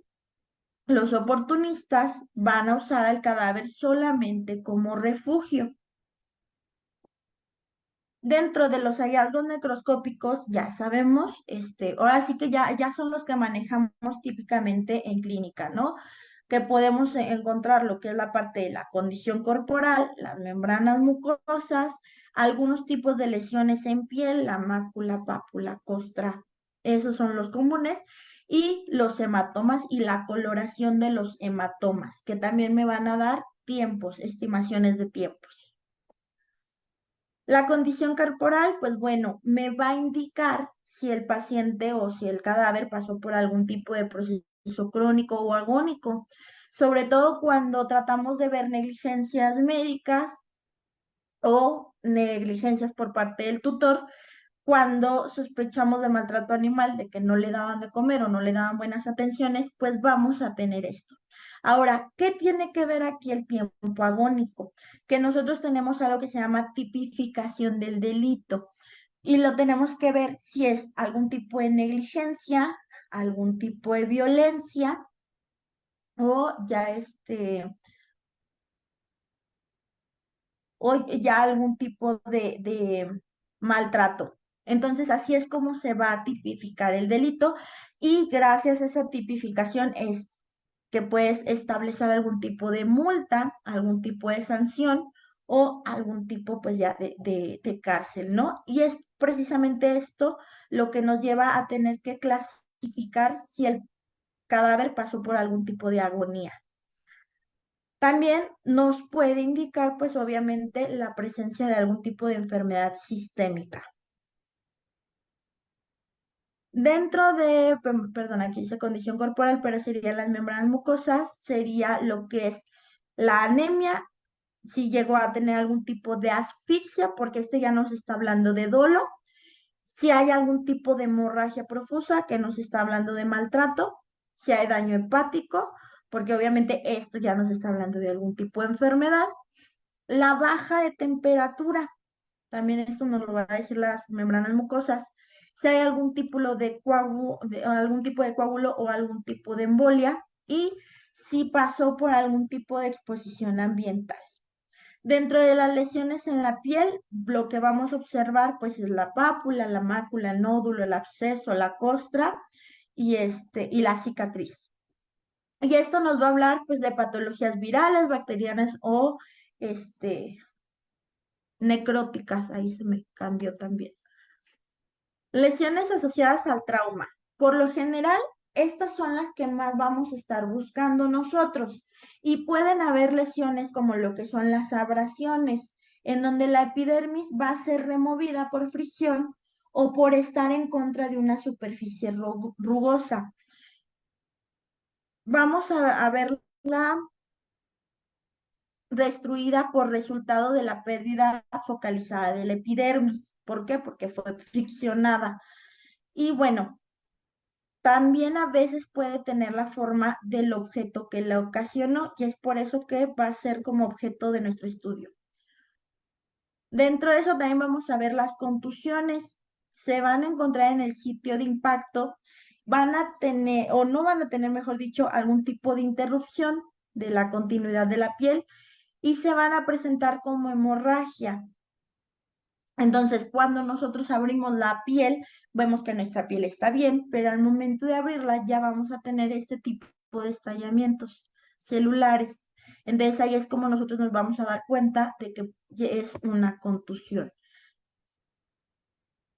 Speaker 2: los oportunistas van a usar al cadáver solamente como refugio. Dentro de los hallazgos necroscópicos, ya sabemos, ahora sí que ya son los que manejamos típicamente en clínica, ¿no? Que podemos encontrar lo que es la parte de la condición corporal, las membranas mucosas, algunos tipos de lesiones en piel, la mácula, pápula, costra, esos son los comunes, y los hematomas y la coloración de los hematomas, que también me van a dar tiempos, estimaciones de tiempos. La condición corporal, pues bueno, me va a indicar si el paciente o si el cadáver pasó por algún tipo de proceso crónico o agónico, sobre todo cuando tratamos de ver negligencias médicas o negligencias por parte del tutor, cuando sospechamos de maltrato animal, de que no le daban de comer o no le daban buenas atenciones, pues vamos a tener esto. Ahora, ¿qué tiene que ver aquí el tiempo agónico? Que nosotros tenemos algo que se llama tipificación del delito y lo tenemos que ver si es algún tipo de negligencia, algún tipo de violencia o ya algún tipo de maltrato. Entonces, así es como se va a tipificar el delito y gracias a esa tipificación es que puedes establecer algún tipo de multa, algún tipo de sanción o algún tipo pues ya de cárcel, ¿no? Y es precisamente esto lo que nos lleva a tener que clasificar si el cadáver pasó por algún tipo de agonía. También nos puede indicar, pues obviamente, la presencia de algún tipo de enfermedad sistémica. Dentro de, perdón, aquí dice condición corporal, pero serían las membranas mucosas, sería lo que es la anemia, si llegó a tener algún tipo de asfixia, porque ya nos está hablando de dolo, si hay algún tipo de hemorragia profusa, que nos está hablando de maltrato, si hay daño hepático, porque obviamente esto ya nos está hablando de algún tipo de enfermedad. La baja de temperatura, también esto nos lo van a decir las membranas mucosas. Si hay algún tipo de algún tipo de coágulo o algún tipo de embolia y si pasó por algún tipo de exposición ambiental. Dentro de las lesiones en la piel, lo que vamos a observar pues es la pápula, la mácula, el nódulo, el absceso, la costra y la cicatriz. Y esto nos va a hablar pues de patologías virales, bacterianas o necróticas, ahí se me cambió también. Lesiones asociadas al trauma. Por lo general, estas son las que más vamos a estar buscando nosotros y pueden haber lesiones como lo que son las abrasiones, en donde la epidermis va a ser removida por fricción o por estar en contra de una superficie rugosa. Vamos a verla destruida por resultado de la pérdida focalizada de la epidermis. ¿Por qué? Porque fue friccionada. Y bueno, también a veces puede tener la forma del objeto que la ocasionó y es por eso que va a ser como objeto de nuestro estudio. Dentro de eso también vamos a ver las contusiones. Se van a encontrar en el sitio de impacto, van a tener, o no van a tener, mejor dicho, algún tipo de interrupción de la continuidad de la piel y se van a presentar como hemorragia. Entonces, cuando nosotros abrimos la piel, vemos que nuestra piel está bien, pero al momento de abrirla ya vamos a tener este tipo de estallamientos celulares. Entonces, ahí es como nosotros nos vamos a dar cuenta de que es una contusión.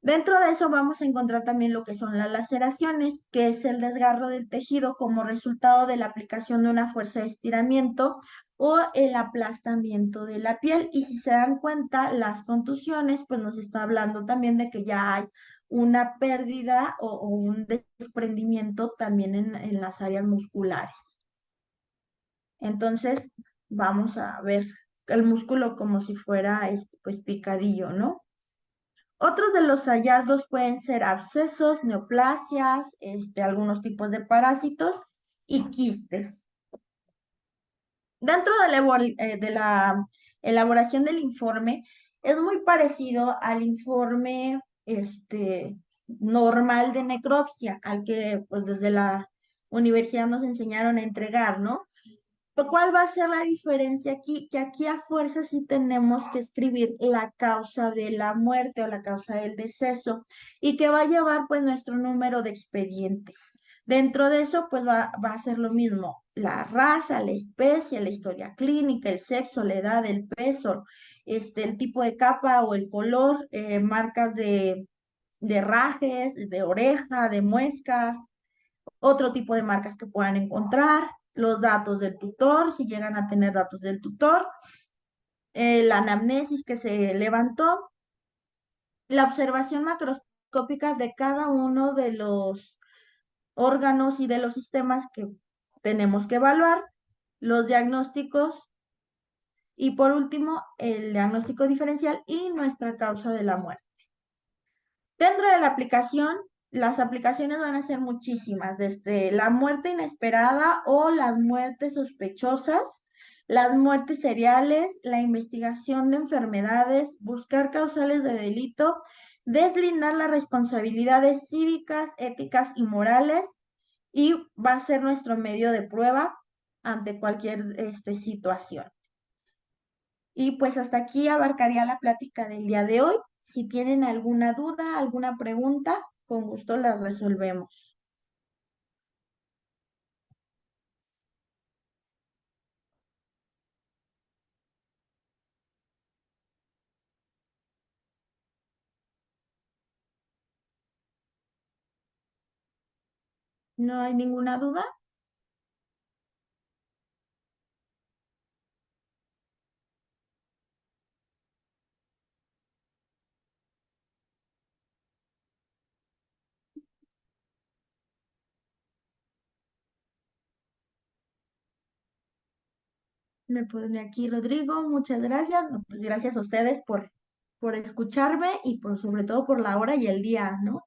Speaker 2: Dentro de eso vamos a encontrar también lo que son las laceraciones, que es el desgarro del tejido como resultado de la aplicación de una fuerza de estiramiento o el aplastamiento de la piel. Y si se dan cuenta, las contusiones, pues nos está hablando también de que ya hay una pérdida o un desprendimiento también en las áreas musculares. Entonces, vamos a ver el músculo como si fuera pues picadillo, ¿no? Otros de los hallazgos pueden ser abscesos, neoplasias, algunos tipos de parásitos y quistes. Dentro de la elaboración del informe, Es muy parecido al informe normal de necropsia, al que pues desde la universidad nos enseñaron a entregar, ¿no? Pero ¿cuál va a ser la diferencia aquí? Que aquí a fuerza sí tenemos que escribir la causa de la muerte o la causa del deceso y que va a llevar pues nuestro número de expediente. Dentro de eso pues va a ser lo mismo, la raza, la especie, la historia clínica, el sexo, la edad, el peso, el tipo de capa o el color, marcas de rajes, de oreja, de muescas, otro tipo de marcas que puedan encontrar, los datos del tutor, si llegan a tener datos del tutor, la anamnesis que se levantó, la observación macroscópica de cada uno de los órganos y de los sistemas que tenemos que evaluar, los diagnósticos y por último el diagnóstico diferencial y nuestra causa de la muerte. Dentro de la aplicación, las aplicaciones van a ser muchísimas, desde la muerte inesperada o las muertes sospechosas, las muertes seriales, la investigación de enfermedades, buscar causales de delito, deslindar las responsabilidades cívicas, éticas y morales, y va a ser nuestro medio de prueba ante cualquier situación. Y pues hasta aquí abarcaría la plática del día de hoy. Si tienen alguna duda, alguna pregunta, con gusto las resolvemos. ¿No hay ninguna duda? Me pone aquí Rodrigo, muchas gracias. No, pues gracias a ustedes por escucharme y por sobre todo por la hora y el día, ¿no?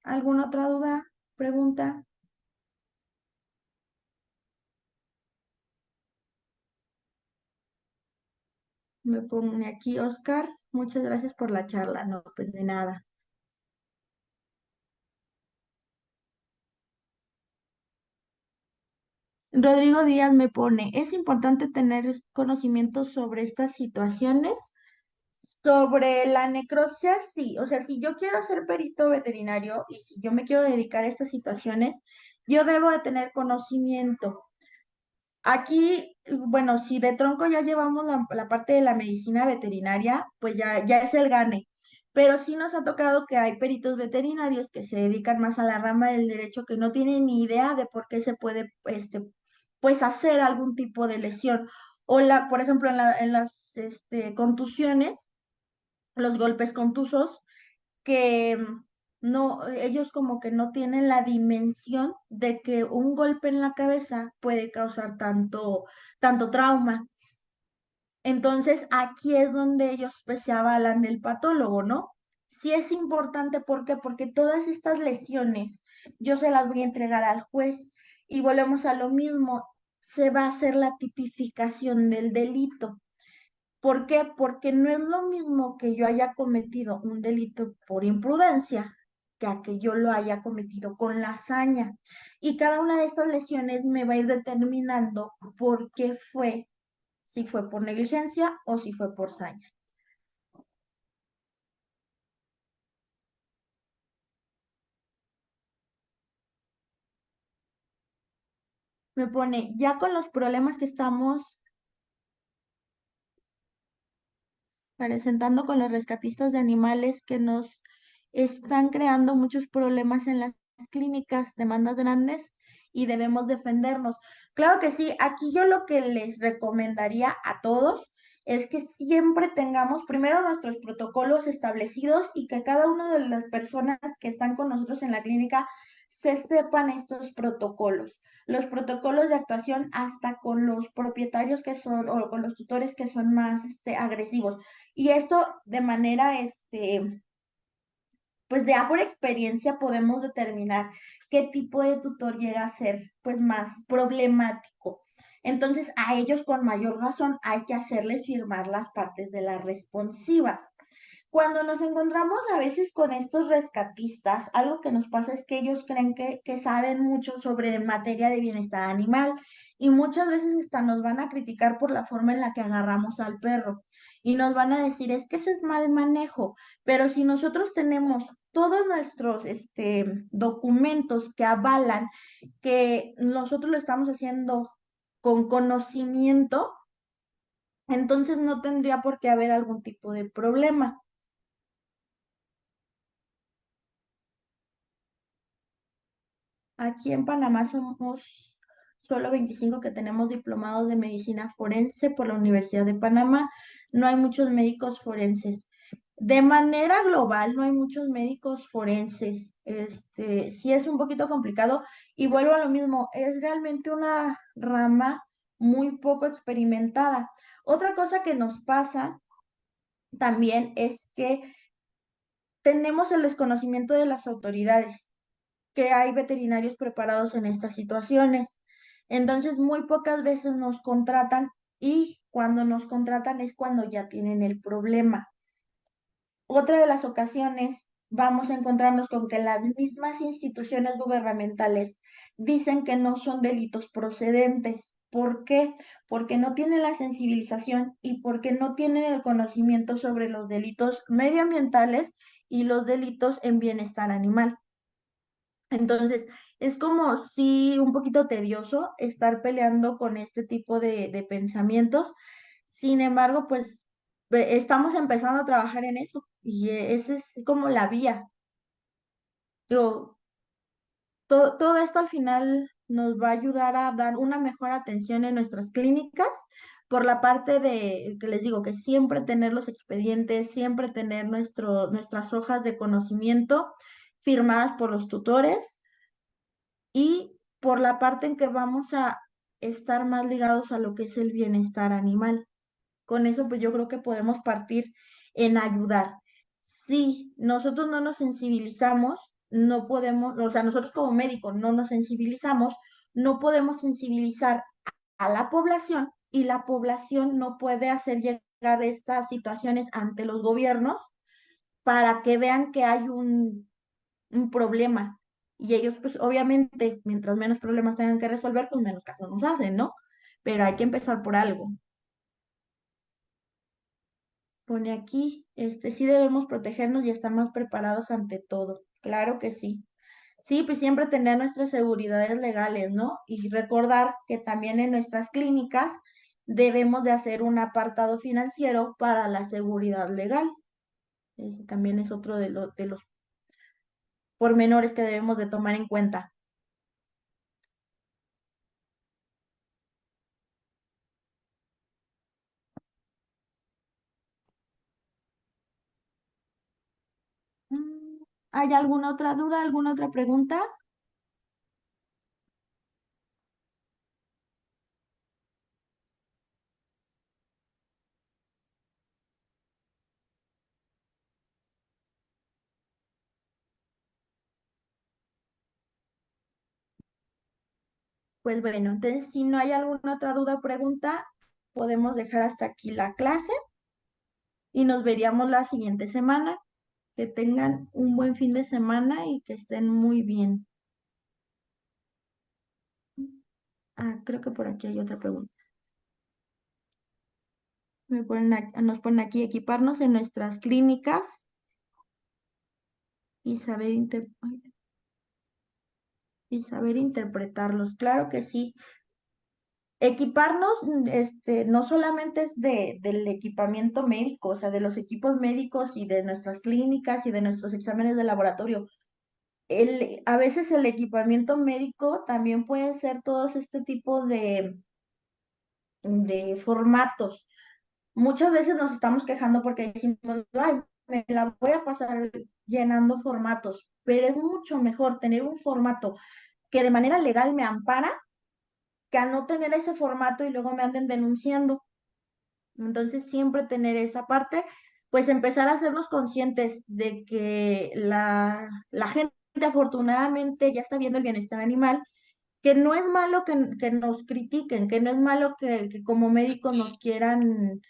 Speaker 2: ¿Alguna otra duda, pregunta? Me pone aquí Oscar, muchas gracias por la charla. No, pues de nada. Rodrigo Díaz me pone, es importante tener conocimientos sobre estas situaciones. Sobre la necropsia, sí. O sea, si yo quiero ser perito veterinario y si yo me quiero dedicar a estas situaciones, yo debo de tener conocimiento. Aquí, bueno, si de tronco ya llevamos la parte de la medicina veterinaria, pues ya es el gane. Pero sí nos ha tocado que hay peritos veterinarios que se dedican más a la rama del derecho que no tienen ni idea de por qué se puede, pues hacer algún tipo de lesión. O por ejemplo, en las contusiones, los golpes contusos, que no, ellos como que no tienen la dimensión de que un golpe en la cabeza puede causar tanto trauma. Entonces, aquí es donde ellos pues, se avalan del patólogo, ¿no? Sí es importante, ¿por qué? Porque todas estas lesiones yo se las voy a entregar al juez y volvemos a lo mismo, se va a hacer la tipificación del delito. ¿Por qué? Porque no es lo mismo que yo haya cometido un delito por imprudencia que a que yo lo haya cometido con la hazaña. Y cada una de estas lesiones me va a ir determinando por qué fue, si fue por negligencia o si fue por saña. Me pone, ya con los problemas que estamos presentando con los rescatistas de animales que nos están creando muchos problemas en las clínicas, demandas grandes y debemos defendernos. Claro que sí, aquí yo lo que les recomendaría a todos es que siempre tengamos primero nuestros protocolos establecidos y que cada una de las personas que están con nosotros en la clínica se sepan estos protocolos. Los protocolos de actuación hasta con los propietarios que son o con los tutores que son más agresivos. Y esto de manera, pues de por experiencia podemos determinar qué tipo de tutor llega a ser, pues más problemático. Entonces, a ellos con mayor razón hay que hacerles firmar las partes de las responsivas. Cuando nos encontramos a veces con estos rescatistas, algo que nos pasa es que ellos creen que saben mucho sobre materia de bienestar animal y muchas veces hasta nos van a criticar por la forma en la que agarramos al perro y nos van a decir, es que ese es mal manejo, pero si nosotros tenemos todos nuestros documentos que avalan que nosotros lo estamos haciendo con conocimiento, entonces no tendría por qué haber algún tipo de problema. Aquí en Panamá somos solo 25 que tenemos diplomados de medicina forense por la Universidad de Panamá. No hay muchos médicos forenses. De manera global, no hay muchos médicos forenses. Sí es un poquito complicado y vuelvo a lo mismo, es realmente una rama muy poco experimentada. Otra cosa que nos pasa también es que tenemos el desconocimiento de las autoridades que hay veterinarios preparados en estas situaciones. Entonces, muy pocas veces nos contratan y cuando nos contratan es cuando ya tienen el problema. Otra de las ocasiones vamos a encontrarnos con que las mismas instituciones gubernamentales dicen que no son delitos procedentes. ¿Por qué? Porque no tienen la sensibilización y porque no tienen el conocimiento sobre los delitos medioambientales y los delitos en bienestar animal. Entonces, es como si un poquito tedioso estar peleando con este tipo de pensamientos. Sin embargo, pues estamos empezando a trabajar en eso y esa es como la vía. Digo, todo esto al final nos va a ayudar a dar una mejor atención en nuestras clínicas por la parte de, que les digo, que siempre tener los expedientes, siempre tener nuestras hojas de conocimiento firmadas por los tutores y por la parte en que vamos a estar más ligados a lo que es el bienestar animal. Con eso, pues yo creo que podemos partir en ayudar. Si nosotros no nos sensibilizamos, no podemos, o sea, nosotros como médicos no nos sensibilizamos, no podemos sensibilizar a la población y la población no puede hacer llegar estas situaciones ante los gobiernos para que vean que hay un problema. Y ellos, pues obviamente, mientras menos problemas tengan que resolver, pues menos caso nos hacen, ¿no? Pero hay que empezar por algo. Pone aquí, sí debemos protegernos y estar más preparados ante todo. Claro que sí. Sí, pues siempre tener nuestras seguridades legales, ¿no? Y recordar que también en nuestras clínicas debemos de hacer un apartado financiero para la seguridad legal. Ese también es otro de los pormenores que debemos de tomar en cuenta. Mm, ¿Hay alguna otra duda, alguna otra pregunta? Pues bueno, entonces si no hay alguna otra duda o pregunta, podemos dejar hasta aquí la clase y nos veríamos la siguiente semana. Que tengan un buen fin de semana y que estén muy bien. Creo que por aquí hay otra pregunta. Nos ponen aquí equiparnos en nuestras clínicas y y saber interpretarlos. Claro que sí. Equiparnos, no solamente es del equipamiento médico, o sea, de los equipos médicos y de nuestras clínicas y de nuestros exámenes de laboratorio. A veces el equipamiento médico también puede ser todos este tipo de formatos. Muchas veces nos estamos quejando porque decimos, ay, me la voy a pasar llenando formatos, pero es mucho mejor tener un formato que de manera legal me ampara que a no tener ese formato y luego me anden denunciando. Entonces, siempre tener esa parte, pues empezar a hacernos conscientes de que la gente afortunadamente ya está viendo el bienestar animal que no es malo que nos critiquen, que no es malo que como médicos nos quieran,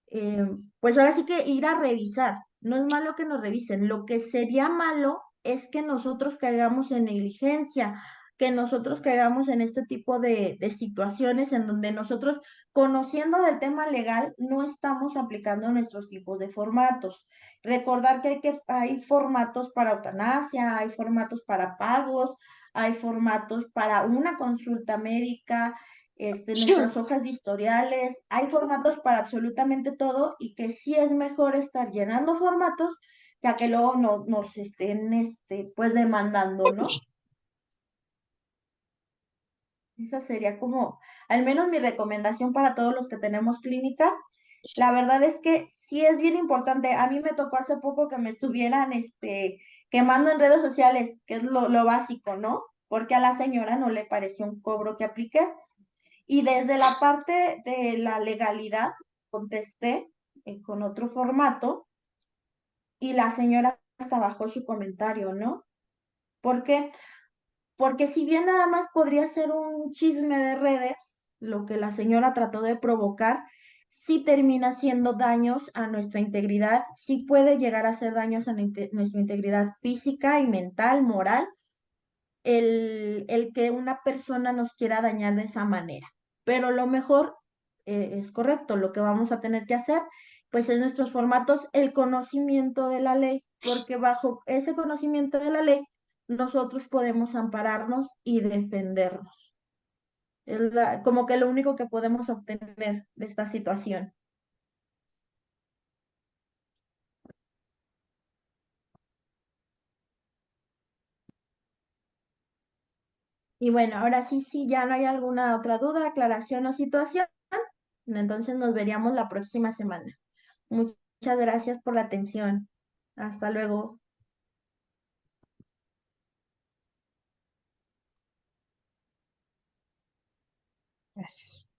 Speaker 2: eh, pues ahora sí que ir a revisar. No es malo que nos revisen. Lo que sería malo es que nosotros caigamos en negligencia, que nosotros caigamos en este tipo de situaciones en donde nosotros, conociendo del tema legal, no estamos aplicando nuestros tipos de formatos. Recordar hay formatos para eutanasia, hay formatos para pagos, hay formatos para una consulta médica, nuestras hojas de historiales, hay formatos para absolutamente todo y que sí es mejor estar llenando formatos ya que luego nos estén, pues demandando, ¿no? Esa sería como, al menos mi recomendación para todos los que tenemos clínica. La verdad es que sí es bien importante. A mí me tocó hace poco que me estuvieran, quemando en redes sociales, que es lo básico, ¿no? Porque a la señora no le pareció un cobro que apliqué. Y desde la parte de la legalidad, contesté con otro formato y la señora hasta bajó su comentario, ¿no? ¿Por qué? Porque si bien nada más podría ser un chisme de redes, lo que la señora trató de provocar, sí termina siendo daños a nuestra integridad, sí puede llegar a hacer daños a nuestra integridad física y mental, moral, el que una persona nos quiera dañar de esa manera. Pero lo mejor, es correcto, lo que vamos a tener que hacer, pues en nuestros formatos, el conocimiento de la ley, porque bajo ese conocimiento de la ley, nosotros podemos ampararnos y defendernos. Como que lo único que podemos obtener de esta situación. Y bueno, ahora sí, sí, ya no hay alguna otra duda, aclaración o situación. Entonces nos veríamos la próxima semana. Muchas gracias por la atención. Hasta luego.
Speaker 4: Gracias.